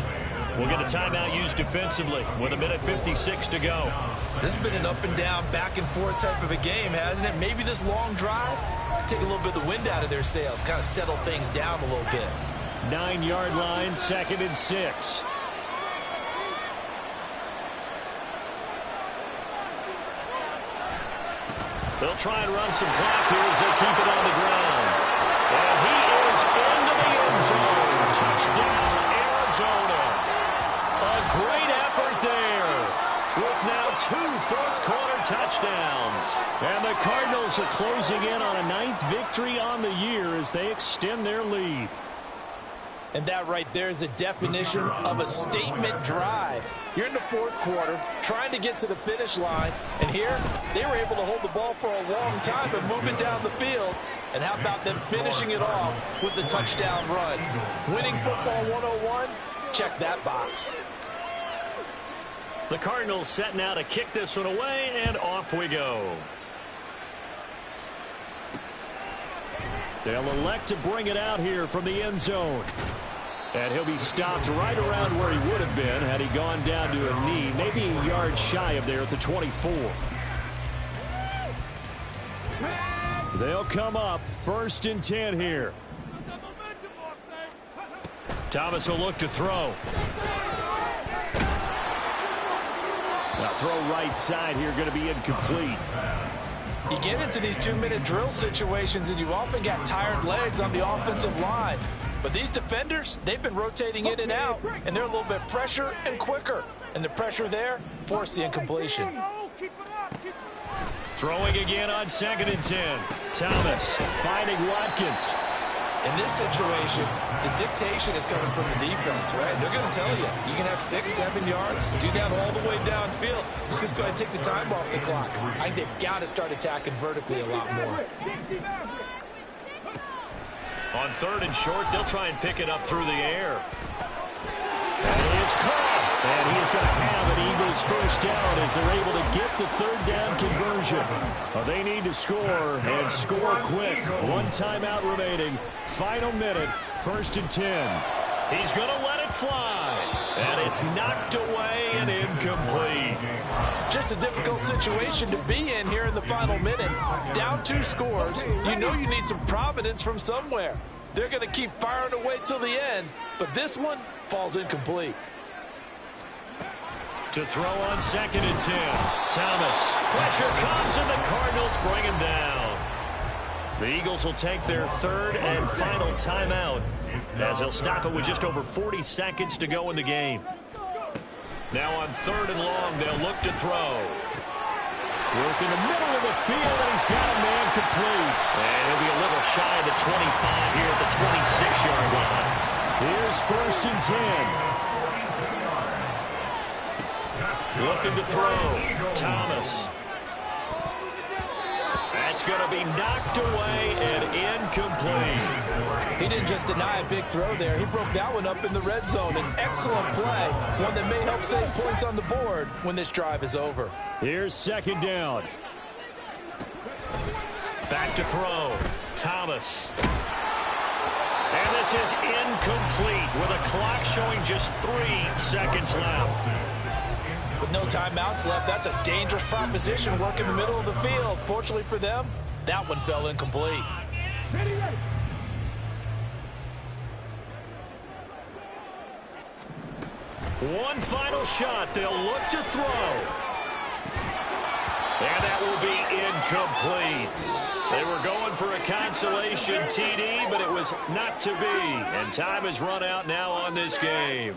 [SPEAKER 1] we'll get a timeout used defensively with 1:56 to go.
[SPEAKER 3] This has been an up and down, back and forth type of a game, hasn't it? Maybe this long drive take a little bit of the wind out of their sails, kind of settle things down a little bit.
[SPEAKER 1] 9-yard line, 2nd and 6. They'll try and run some clock here as they keep it on the ground. And he is into the end zone. Touchdown, Arizona. A great effort there with now 2 fourth-quarter touchdowns. And the Cardinals are closing in on a 9th victory on the year as they extend their lead.
[SPEAKER 5] And that right there is a definition of a statement drive. You're in the 4th quarter, trying to get to the finish line, and here they were able to hold the ball for a long time and move it down the field. And how about them finishing it off with the touchdown run? Winning football 101, check that box.
[SPEAKER 1] The Cardinals setting out to kick this one away, and off we go. They'll elect to bring it out here from the end zone. And he'll be stopped right around where he would have been had he gone down to a knee, maybe a yard shy of there at the 24. They'll come up 1st and 10 here. Thomas will look to throw. Now throw right side here, going to be incomplete.
[SPEAKER 5] You get into these 2-minute drill situations and you often got tired legs on the offensive line. But these defenders, they've been rotating in and out, and they're a little bit fresher and quicker. And the pressure there forced the incompletion.
[SPEAKER 1] Throwing again on 2nd and 10. Thomas finding Watkins.
[SPEAKER 3] In this situation, the dictation is coming from the defense, right? They're going to tell you, you can have 6, 7 yards, do that all the way downfield. Just go ahead and take the time off the clock. I think they've got to start attacking vertically a lot more.
[SPEAKER 1] On 3rd and short, they'll try and pick it up through the air. And he is caught. And he is going to have an Eagles first down as they're able to get the 3rd down conversion. They need to score and score quick. 1 timeout remaining. Final minute, 1st and 10. He's going to let it fly. And it's knocked away and incomplete.
[SPEAKER 5] Just a difficult situation to be in here in the final minute. Down 2 scores. You know you need some providence from somewhere. They're going to keep firing away till the end. But this one falls incomplete.
[SPEAKER 1] To throw on 2nd and 10. Thomas. Pressure comes and the Cardinals bring him down. The Eagles will take their 3rd and final timeout as they'll stop it with just over 40 seconds to go in the game. Now on 3rd and long, they'll look to throw. Work in the middle of the field, and he's got a man complete. And he'll be a little shy of the 25 here at the 26-yard line. Here's 1st and 10. Looking to throw. Thomas. That's going to be knocked away and incomplete.
[SPEAKER 5] He didn't just deny a big throw there. He broke that one up in the red zone. An excellent play, one that may help save points on the board when this drive is over.
[SPEAKER 1] Here's 2nd down. Back to throw. Thomas. And this is incomplete with a clock showing just 3 seconds left.
[SPEAKER 5] With no timeouts left, that's a dangerous proposition. Work in the middle of the field. Fortunately for them, that one fell incomplete.
[SPEAKER 1] One final shot. They'll look to throw. And that will be incomplete. They were going for a consolation TD, but it was not to be. And time has run out now on this game.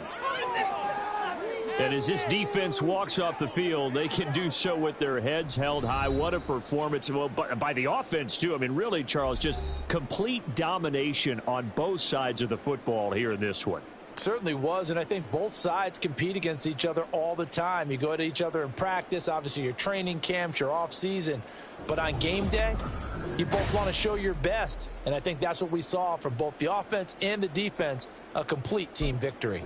[SPEAKER 1] And as this defense walks off the field, they can do so with their heads held high. What a performance. Well, by the offense, too. I mean, really, Charles, just complete domination on both sides of the football here in this one.
[SPEAKER 5] Certainly was, and I think both sides compete against each other all the time. You go at each other in practice, obviously your training camps, your off-season. But on game day, you both want to show your best. And I think that's what we saw from both the offense and the defense, a complete team victory.